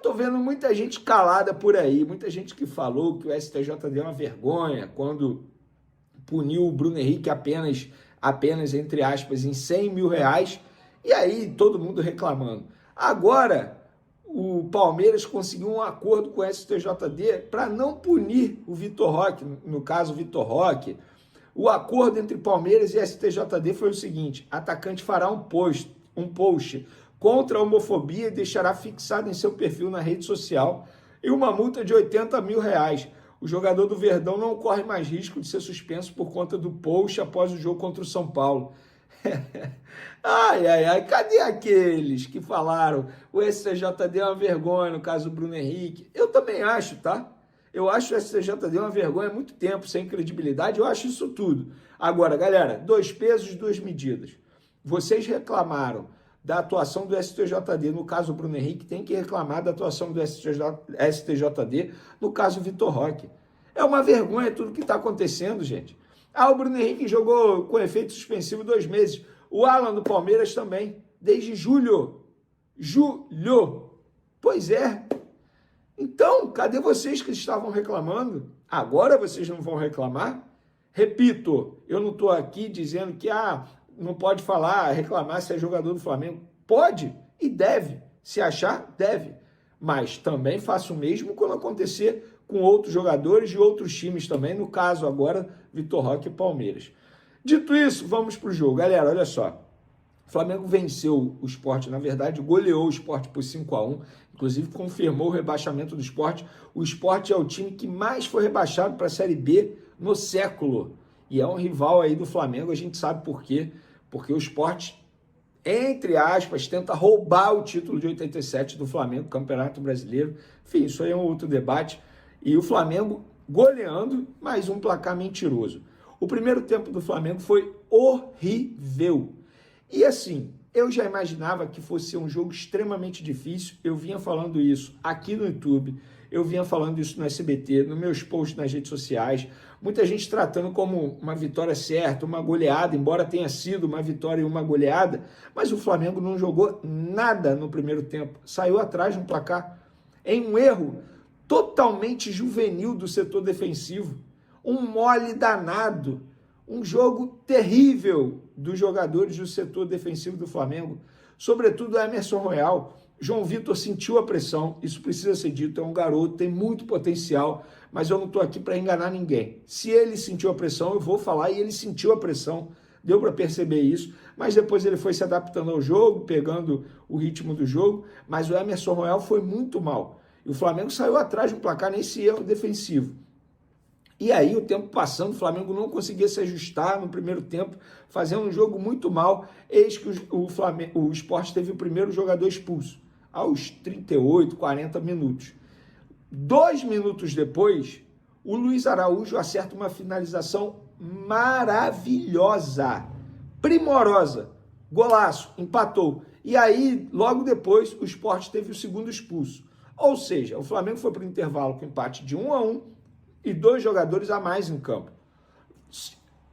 tô vendo muita gente calada por aí, muita gente que falou que o STJD é uma vergonha quando puniu o Bruno Henrique apenas entre aspas, em 100 mil reais, e aí todo mundo reclamando. Agora, o Palmeiras conseguiu um acordo com o STJD para não punir o Vitor Roque, no caso o Vitor Roque. O acordo entre Palmeiras e STJD foi o seguinte: atacante fará um post contra a homofobia e deixará fixado em seu perfil na rede social e uma multa de 80 mil reais. O jogador do Verdão não corre mais risco de ser suspenso por conta do post após o jogo contra o São Paulo. Cadê aqueles que falaram o STJD é uma vergonha no caso do Bruno Henrique? Eu também acho, tá? Eu acho o STJD uma vergonha há muito tempo, sem credibilidade, eu acho isso tudo. Agora, galera, 2 pesos, 2 medidas. Vocês reclamaram da atuação do STJD, no caso do Bruno Henrique, tem que reclamar da atuação do STJD, no caso do Vitor Roque. É uma vergonha tudo que está acontecendo, gente. O Bruno Henrique jogou com efeito suspensivo 2 meses. O Alan do Palmeiras também, desde julho. Pois é. Então, cadê vocês que estavam reclamando? Agora vocês não vão reclamar? Repito, eu não estou aqui dizendo que não pode falar, reclamar se é jogador do Flamengo. Pode e deve. Se achar, deve. Mas também faço o mesmo quando acontecer com outros jogadores de outros times também. No caso agora, Vitor Roque e Palmeiras. Dito isso, vamos para o jogo. Galera, olha só. O Flamengo venceu o Sport, na verdade, goleou o Sport por 5-1, inclusive confirmou o rebaixamento do Sport. O Sport é o time que mais foi rebaixado para a Série B no século. E é um rival aí do Flamengo, a gente sabe por quê. Porque o Sport, entre aspas, tenta roubar o título de 87 do Flamengo, Campeonato Brasileiro. Enfim, isso aí é um outro debate. E o Flamengo goleando, mais um placar mentiroso. O primeiro tempo do Flamengo foi horrível. E assim, eu já imaginava que fosse ser um jogo extremamente difícil. Eu vinha falando isso aqui no YouTube, eu vinha falando isso no SBT, nos meus posts nas redes sociais. Muita gente tratando como uma vitória certa, uma goleada, embora tenha sido uma vitória e uma goleada, mas o Flamengo não jogou nada no primeiro tempo. Saiu atrás no placar em um erro totalmente juvenil do setor defensivo. Um mole danado. Um jogo terrível dos jogadores do setor defensivo do Flamengo, sobretudo o Emerson Royal. João Vitor sentiu a pressão, isso precisa ser dito, é um garoto, tem muito potencial, mas eu não estou aqui para enganar ninguém. Se ele sentiu a pressão, eu vou falar, e ele sentiu a pressão, deu para perceber isso, mas depois ele foi se adaptando ao jogo, pegando o ritmo do jogo, mas o Emerson Royal foi muito mal. E o Flamengo saiu atrás do placar nesse erro defensivo. E aí, o tempo passando, o Flamengo não conseguia se ajustar no primeiro tempo, fazendo um jogo muito mal. Eis que o Sport teve o primeiro jogador expulso, aos 38, 40 minutos. 2 minutos depois, o Luiz Araújo acerta uma finalização maravilhosa, primorosa, golaço, empatou. E aí, logo depois, o Sport teve o segundo expulso. Ou seja, o Flamengo foi para o intervalo com empate de 1-1, e 2 jogadores a mais em campo.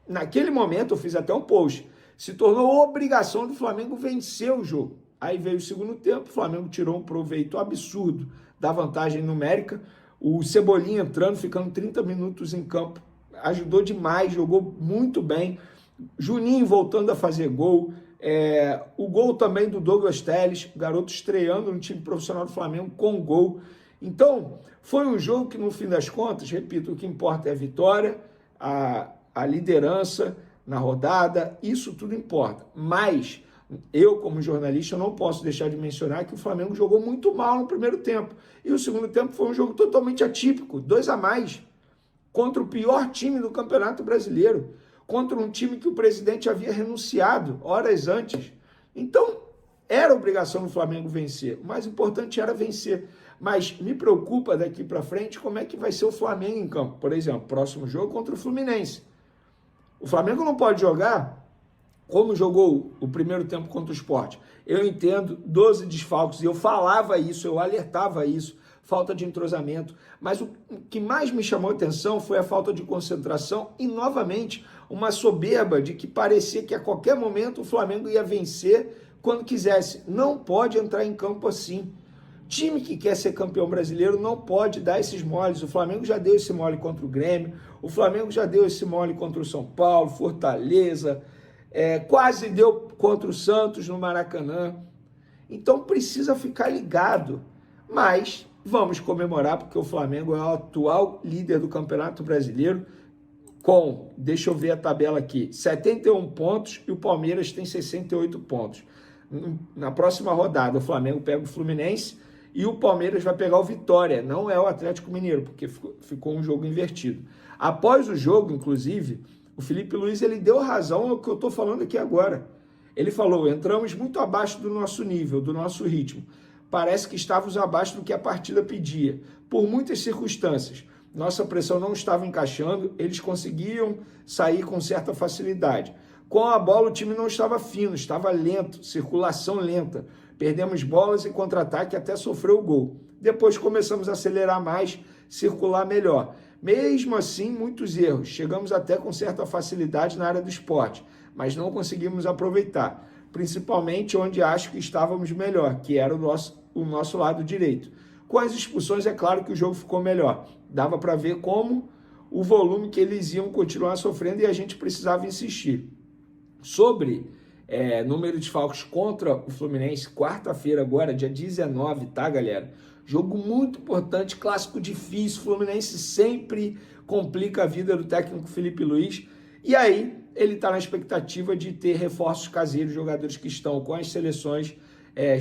Naquele momento, eu fiz até um post, se tornou obrigação do Flamengo vencer o jogo. Aí veio o segundo tempo, o Flamengo tirou um proveito absurdo da vantagem numérica, o Cebolinha entrando, ficando 30 minutos em campo, ajudou demais, jogou muito bem, Juninho voltando a fazer gol, o gol também do Douglas Telles, garoto estreando no time profissional do Flamengo com gol. Então, foi um jogo que, no fim das contas, repito, o que importa é a vitória, a liderança na rodada, isso tudo importa. Mas eu, como jornalista, não posso deixar de mencionar que o Flamengo jogou muito mal no primeiro tempo. E o segundo tempo foi um jogo totalmente atípico, 2 a mais, contra o pior time do Campeonato Brasileiro, contra um time que o presidente havia renunciado horas antes. Então, era obrigação do Flamengo vencer. O mais importante era vencer. Mas me preocupa daqui para frente como é que vai ser o Flamengo em campo. Por exemplo, próximo jogo contra o Fluminense. O Flamengo não pode jogar como jogou o primeiro tempo contra o Sport. Eu entendo, 12 desfalques, e eu falava isso, eu alertava isso, falta de entrosamento. Mas o que mais me chamou a atenção foi a falta de concentração e, novamente, uma soberba de que parecia que a qualquer momento o Flamengo ia vencer quando quisesse. Não pode entrar em campo assim. time que quer ser campeão brasileiro não pode dar esses moles. O Flamengo já deu esse mole contra o Grêmio, o Flamengo já deu esse mole contra o São Paulo, Fortaleza, quase deu contra o Santos no Maracanã. Então precisa ficar ligado. Mas vamos comemorar porque o Flamengo é o atual líder do Campeonato Brasileiro com, deixa eu ver a tabela aqui, 71 pontos e o Palmeiras tem 68 pontos. Na próxima rodada, o Flamengo pega o Fluminense e o Palmeiras vai pegar o Vitória, não é o Atlético Mineiro, porque ficou um jogo invertido. Após o jogo, inclusive, o Felipe Luiz ele deu razão ao que eu estou falando aqui agora. Ele falou, entramos muito abaixo do nosso nível, do nosso ritmo. Parece que estávamos abaixo do que a partida pedia, por muitas circunstâncias. Nossa pressão não estava encaixando, eles conseguiam sair com certa facilidade. Com a bola o time não estava fino, estava lento, circulação lenta. Perdemos bolas e contra-ataque até sofreu o gol. Depois começamos a acelerar mais, circular melhor. Mesmo assim, muitos erros. Chegamos até com certa facilidade na área do esporte, mas não conseguimos aproveitar. Principalmente onde acho que estávamos melhor, que era o nosso lado direito. Com as expulsões, é claro que o jogo ficou melhor. Dava para ver como o volume que eles iam continuar sofrendo e a gente precisava insistir. Sobre número de desfalques contra o Fluminense, quarta-feira agora, dia 19, tá, galera? Jogo muito importante, clássico difícil, Fluminense sempre complica a vida do técnico Felipe Luiz. E aí, ele está na expectativa de ter reforços caseiros, jogadores que estão com as seleções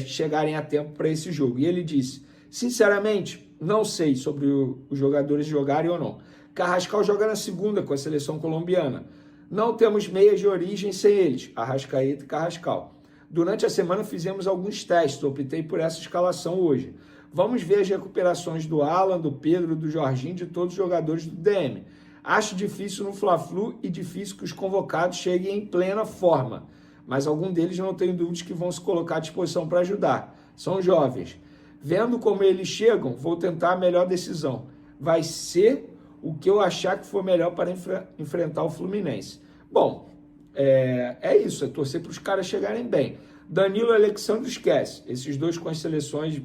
chegarem a tempo para esse jogo. E ele disse, sinceramente, não sei sobre os jogadores jogarem ou não. Carrascal joga na segunda com a seleção colombiana. Não temos meias de origem sem eles, Arrascaeta e Carrascal. Durante a semana fizemos alguns testes, optei por essa escalação hoje. Vamos ver as recuperações do Alan, do Pedro, do Jorginho, de todos os jogadores do DM. Acho difícil no Fla-Flu e difícil que os convocados cheguem em plena forma, mas algum deles não tenho dúvidas que vão se colocar à disposição para ajudar. São jovens. Vendo como eles chegam, vou tentar a melhor decisão. Vai ser o que eu achar que for melhor para enfrentar o Fluminense. Bom, é isso, é torcer para os caras chegarem bem. Danilo e Alexandre esquece. Esses dois com as seleções,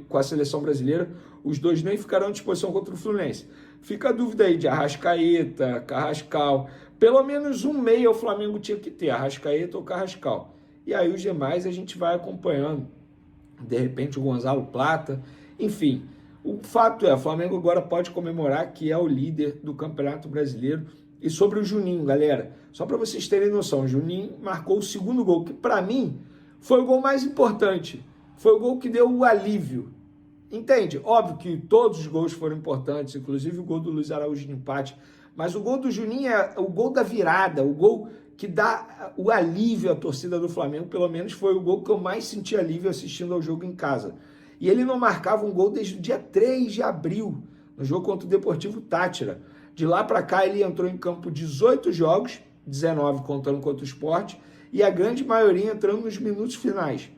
com a seleção brasileira, os dois nem ficarão à disposição contra o Fluminense. Fica a dúvida aí de Arrascaeta, Carrascal. Pelo menos um meia o Flamengo tinha que ter, Arrascaeta ou Carrascal. E aí os demais a gente vai acompanhando. De repente o Gonzalo Plata. Enfim, o fato é, o Flamengo agora pode comemorar que é o líder do Campeonato Brasileiro. E sobre o Juninho, galera, só para vocês terem noção, o Juninho marcou o segundo gol, que para mim foi o gol mais importante. Foi o gol que deu o alívio. Entende? Óbvio que todos os gols foram importantes, inclusive o gol do Luiz Araújo de empate, mas o gol do Juninho é o gol da virada, o gol que dá o alívio à torcida do Flamengo, pelo menos foi o gol que eu mais senti alívio assistindo ao jogo em casa. E ele não marcava um gol desde o dia 3 de abril, no jogo contra o Deportivo Táchira. De lá para cá ele entrou em campo 18 jogos, 19 contando contra o Sport, e a grande maioria entrando nos minutos finais.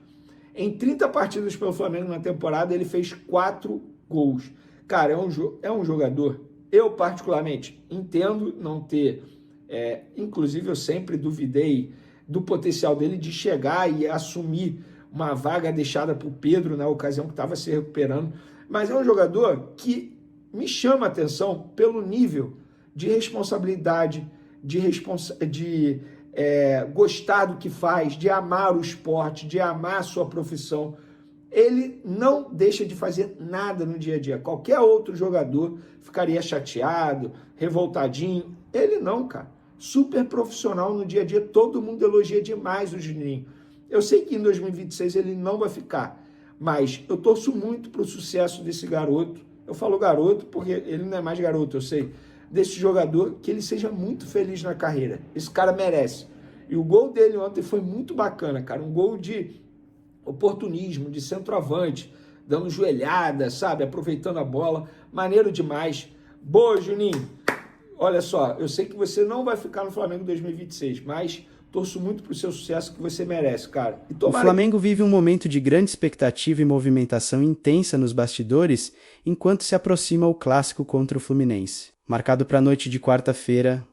Em 30 partidas pelo Flamengo na temporada, ele fez 4 gols. Cara, é um jogador, eu particularmente entendo não ter, inclusive eu sempre duvidei do potencial dele de chegar e assumir uma vaga deixada por Pedro na ocasião que estava se recuperando, mas é um jogador que me chama a atenção pelo nível de responsabilidade, de gostar do que faz, de amar o esporte, de amar a sua profissão. Ele não deixa de fazer nada no dia a dia. Qualquer outro jogador ficaria chateado, revoltadinho. Ele não, cara. Super profissional no dia a dia. Todo mundo elogia demais o Juninho. Eu sei que em 2026 ele não vai ficar, mas eu torço muito para o sucesso desse garoto. Eu falo garoto porque ele não é mais garoto, eu sei. Desse jogador, que ele seja muito feliz na carreira. Esse cara merece. E o gol dele ontem foi muito bacana, cara. Um gol de oportunismo, de centroavante, dando joelhada, sabe? Aproveitando a bola. Maneiro demais. Boa, Juninho. Olha só, eu sei que você não vai ficar no Flamengo em 2026, mas torço muito pro seu sucesso que você merece, cara. E O Flamengo vive um momento de grande expectativa e movimentação intensa nos bastidores, enquanto se aproxima o clássico contra o Fluminense, marcado para a noite de quarta-feira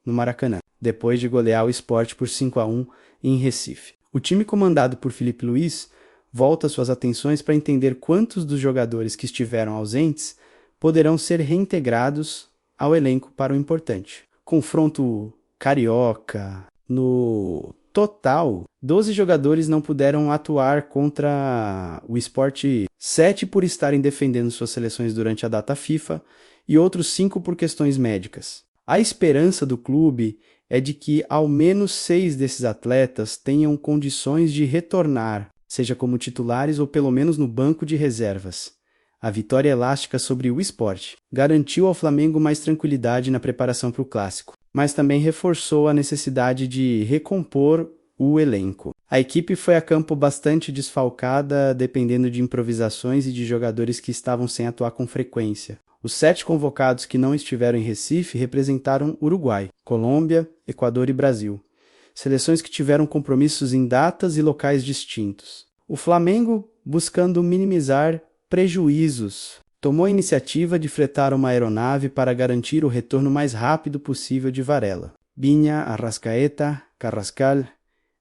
no Maracanã, depois de golear o Sport por 5-1 em Recife. O time comandado por Felipe Luiz volta suas atenções para entender quantos dos jogadores que estiveram ausentes poderão ser reintegrados ao elenco para o importante confronto carioca. No total, 12 jogadores não puderam atuar contra o Sport, 7 por estarem defendendo suas seleções durante a data FIFA e outros 5 por questões médicas. A esperança do clube é de que ao menos 6 desses atletas tenham condições de retornar, seja como titulares ou pelo menos no banco de reservas. A vitória elástica sobre o Sport garantiu ao Flamengo mais tranquilidade na preparação para o Clássico, mas também reforçou a necessidade de recompor o elenco. A equipe foi a campo bastante desfalcada, dependendo de improvisações e de jogadores que estavam sem atuar com frequência. Os 7 convocados que não estiveram em Recife representaram Uruguai, Colômbia, Equador e Brasil. Seleções que tiveram compromissos em datas e locais distintos. O Flamengo, buscando minimizar prejuízos, tomou a iniciativa de fretar uma aeronave para garantir o retorno mais rápido possível de Varela, Viña, Arrascaeta, Carrascal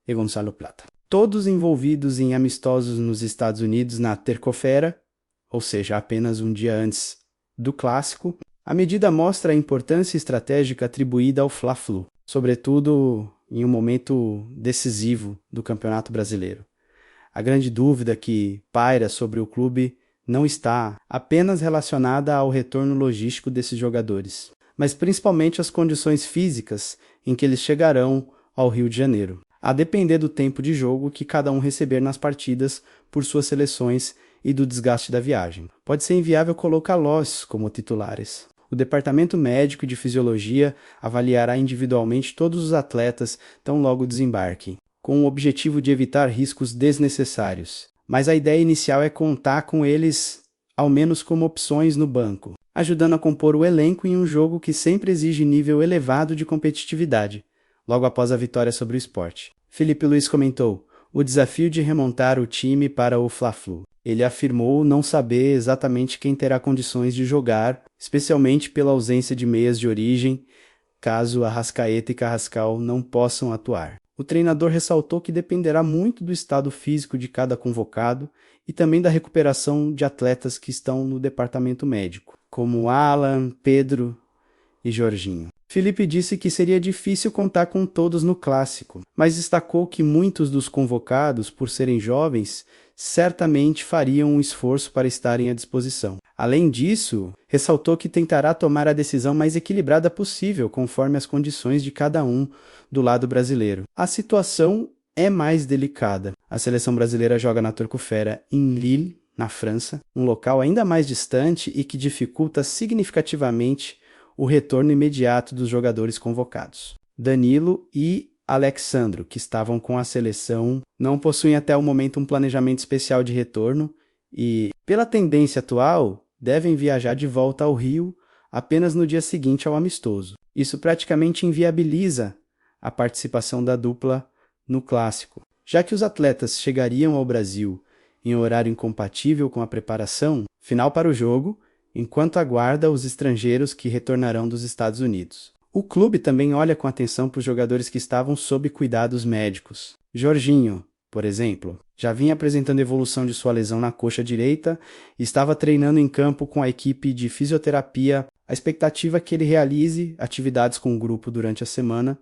e Gonçalo Plata. Todos envolvidos em amistosos nos Estados Unidos na terça-feira, ou seja, apenas um dia antes do Clássico, a medida mostra a importância estratégica atribuída ao Fla-Flu, sobretudo em um momento decisivo do Campeonato Brasileiro. A grande dúvida que paira sobre o clube não está apenas relacionada ao retorno logístico desses jogadores, mas principalmente às condições físicas em que eles chegarão ao Rio de Janeiro, a depender do tempo de jogo que cada um receber nas partidas por suas seleções e do desgaste da viagem. Pode ser inviável colocá-los como titulares. O Departamento Médico e de Fisiologia avaliará individualmente todos os atletas tão logo desembarquem, com o objetivo de evitar riscos desnecessários. Mas a ideia inicial é contar com eles, ao menos como opções no banco, ajudando a compor o elenco em um jogo que sempre exige nível elevado de competitividade, logo após a vitória sobre o Sport. Felipe Luiz comentou: o desafio de remontar o time para o Fla-Flu. Ele afirmou não saber exatamente quem terá condições de jogar, especialmente pela ausência de meias de origem, caso Arrascaeta e Carrascal não possam atuar. O treinador ressaltou que dependerá muito do estado físico de cada convocado e também da recuperação de atletas que estão no departamento médico, como Alan, Pedro e Jorginho. Felipe disse que seria difícil contar com todos no Clássico, mas destacou que muitos dos convocados, por serem jovens, certamente fariam um esforço para estarem à disposição. Além disso, ressaltou que tentará tomar a decisão mais equilibrada possível, conforme as condições de cada um do lado brasileiro. A situação é mais delicada. A seleção brasileira joga na Terça-feira em Lille, na França, um local ainda mais distante e que dificulta significativamente o retorno imediato dos jogadores convocados. Danilo e Alexandro, que estavam com a seleção, não possuem até o momento um planejamento especial de retorno e, pela tendência atual, devem viajar de volta ao Rio apenas no dia seguinte ao amistoso. Isso praticamente inviabiliza a participação da dupla no Clássico, já que os atletas chegariam ao Brasil em horário incompatível com a preparação final para o jogo, enquanto aguarda os estrangeiros que retornarão dos Estados Unidos. O clube também olha com atenção para os jogadores que estavam sob cuidados médicos. Jorginho, por exemplo, já vinha apresentando evolução de sua lesão na coxa direita e estava treinando em campo com a equipe de fisioterapia. A expectativa é que ele realize atividades com o grupo durante a semana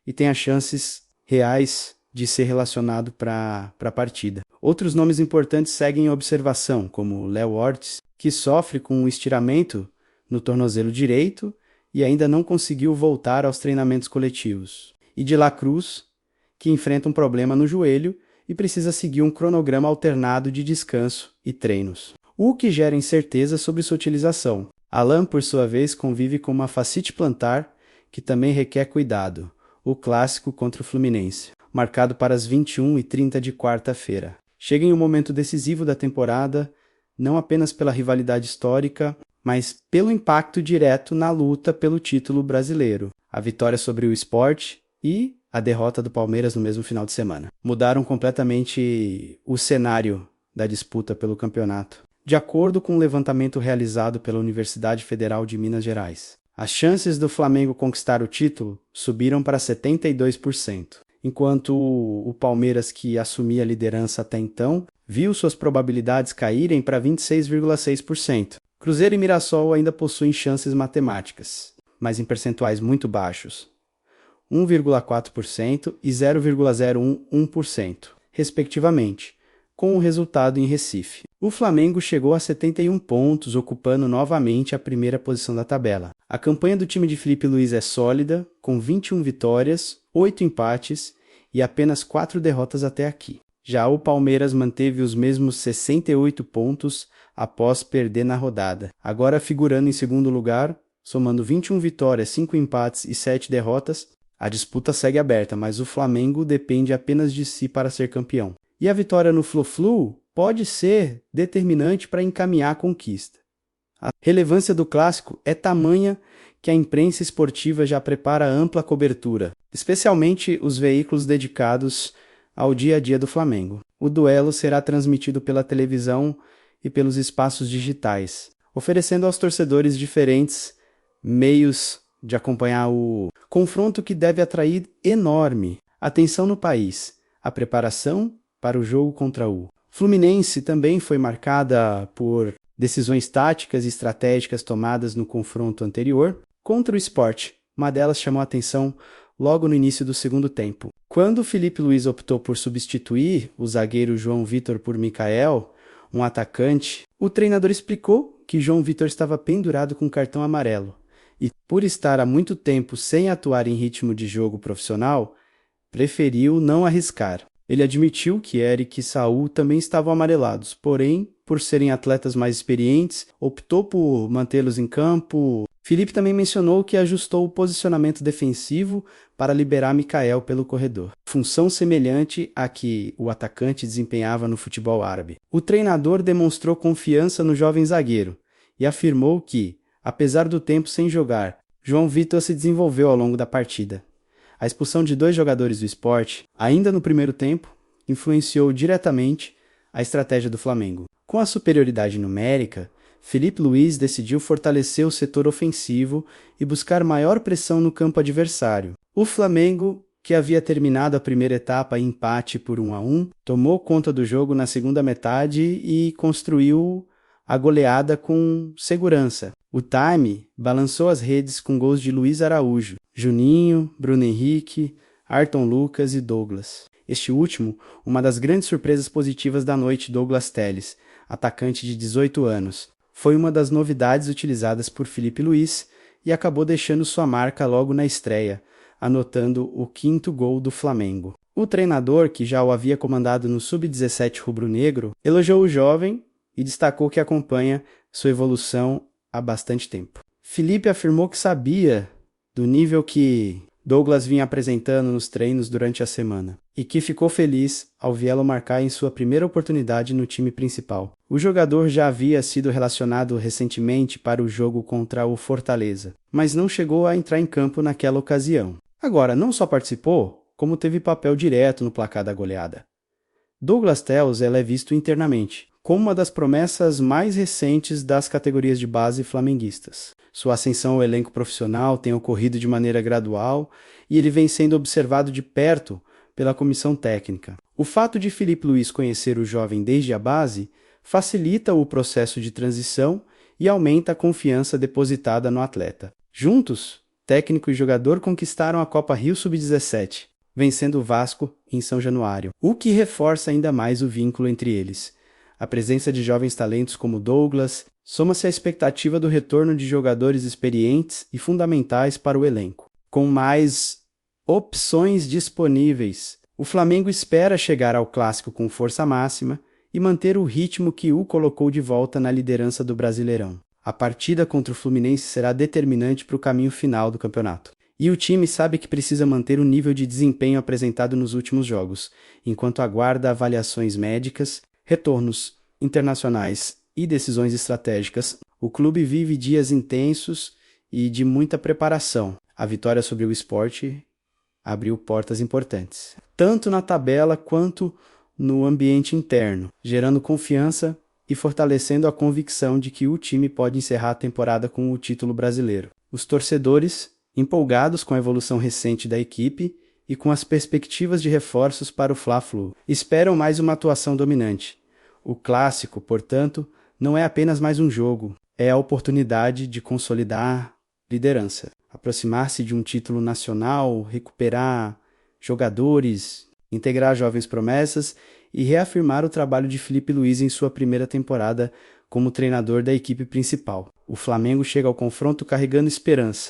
e tenha chances reais de ser relacionado para a partida. Outros nomes importantes seguem em observação, como Léo Ortiz, que sofre com um estiramento no tornozelo direito e ainda não conseguiu voltar aos treinamentos coletivos, e de La Cruz, que enfrenta um problema no joelho e precisa seguir um cronograma alternado de descanso e treinos, o que gera incerteza sobre sua utilização. Alan, por sua vez, convive com uma fascite plantar que também requer cuidado, o Clássico contra o Fluminense, marcado para as 21h30 de quarta-feira. Chega em um momento decisivo da temporada, não apenas pela rivalidade histórica, mas pelo impacto direto na luta pelo título brasileiro. A vitória sobre o Sport e a derrota do Palmeiras no mesmo final de semana mudaram completamente o cenário da disputa pelo campeonato. De acordo com um levantamento realizado pela Universidade Federal de Minas Gerais, as chances do Flamengo conquistar o título subiram para 72%. enquanto o Palmeiras, que assumia a liderança até então, viu suas probabilidades caírem para 26,6%. Cruzeiro e Mirassol ainda possuem chances matemáticas, mas em percentuais muito baixos, 1,4% e 0,011%, respectivamente, com o resultado em Recife. O Flamengo chegou a 71 pontos, ocupando novamente a primeira posição da tabela. A campanha do time de Felipe Luiz é sólida, com 21 vitórias, 8 empates e apenas 4 derrotas até aqui. Já o Palmeiras manteve os mesmos 68 pontos após perder na rodada, agora figurando em segundo lugar, somando 21 vitórias, 5 empates e 7 derrotas. A disputa segue aberta, mas o Flamengo depende apenas de si para ser campeão. E a vitória no Fla-Flu pode ser determinante para encaminhar a conquista. A relevância do clássico é tamanha que a imprensa esportiva já prepara ampla cobertura, especialmente os veículos dedicados ao dia a dia do Flamengo. O duelo será transmitido pela televisão e pelos espaços digitais, oferecendo aos torcedores diferentes meios de acompanhar o confronto, que deve atrair enorme atenção no país. A preparação para o jogo contra o Fluminense também foi marcada por decisões táticas e estratégicas tomadas no confronto anterior contra o Sport. Uma delas chamou a atenção logo no início do segundo tempo. Quando Felipe Luiz optou por substituir o zagueiro João Vitor por Michael, um atacante, o treinador explicou que João Vitor estava pendurado com cartão amarelo e, por estar há muito tempo sem atuar em ritmo de jogo profissional, preferiu não arriscar. Ele admitiu que Eric e Saul também estavam amarelados, porém, por serem atletas mais experientes, optou por mantê-los em campo. Felipe também mencionou que ajustou o posicionamento defensivo para liberar Michael pelo corredor, função semelhante à que o atacante desempenhava no futebol árabe. O treinador demonstrou confiança no jovem zagueiro e afirmou que, apesar do tempo sem jogar, João Vitor se desenvolveu ao longo da partida. A expulsão de 2 jogadores do Sport, ainda no primeiro tempo, influenciou diretamente a estratégia do Flamengo. Com a superioridade numérica, Felipe Luiz decidiu fortalecer o setor ofensivo e buscar maior pressão no campo adversário. O Flamengo, que havia terminado a primeira etapa em empate por 1-1, tomou conta do jogo na segunda metade e construiu a goleada com segurança. O Time balançou as redes com gols de Luiz Araújo, Juninho, Bruno Henrique, Ayrton Lucas e Douglas. Este último, uma das grandes surpresas positivas da noite, Douglas Telles, atacante de 18 anos. Foi uma das novidades utilizadas por Felipe Luiz e acabou deixando sua marca logo na estreia, anotando o 5º gol do Flamengo. O treinador, que já o havia comandado no Sub-17 rubro-negro, elogiou o jovem e destacou que acompanha sua evolução há bastante tempo. Felipe afirmou que sabia do nível que Douglas vinha apresentando nos treinos durante a semana e que ficou feliz ao vê-lo marcar em sua primeira oportunidade no time principal. O jogador já havia sido relacionado recentemente para o jogo contra o Fortaleza, mas não chegou a entrar em campo naquela ocasião. Agora, não só participou, como teve papel direto no placar da goleada. Douglas Telles é visto internamente como uma das promessas mais recentes das categorias de base flamenguistas. Sua ascensão ao elenco profissional tem ocorrido de maneira gradual e ele vem sendo observado de perto pela comissão técnica. O fato de Felipe Luiz conhecer o jovem desde a base facilita o processo de transição e aumenta a confiança depositada no atleta. Juntos, técnico e jogador conquistaram a Copa Rio Sub-17, vencendo o Vasco em São Januário, o que reforça ainda mais o vínculo entre eles. A presença de jovens talentos como Douglas soma-se à expectativa do retorno de jogadores experientes e fundamentais para o elenco. Com mais opções disponíveis, o Flamengo espera chegar ao clássico com força máxima e manter o ritmo que o colocou de volta na liderança do Brasileirão. A partida contra o Fluminense será determinante para o caminho final do campeonato. E o time sabe que precisa manter o nível de desempenho apresentado nos últimos jogos, enquanto aguarda avaliações médicas, retornos internacionais e decisões estratégicas. O clube vive dias intensos e de muita preparação. A vitória sobre o Sport abriu portas importantes, tanto na tabela quanto no ambiente interno, gerando confiança e fortalecendo a convicção de que o time pode encerrar a temporada com o título brasileiro. Os torcedores, empolgados com a evolução recente da equipe, e com as perspectivas de reforços para o Fla-Flu. Esperam mais uma atuação dominante. O clássico, portanto, não é apenas mais um jogo, é a oportunidade de consolidar liderança, aproximar-se de um título nacional, recuperar jogadores, integrar jovens promessas e reafirmar o trabalho de Filipe Luís em sua primeira temporada como treinador da equipe principal. O Flamengo chega ao confronto carregando esperança,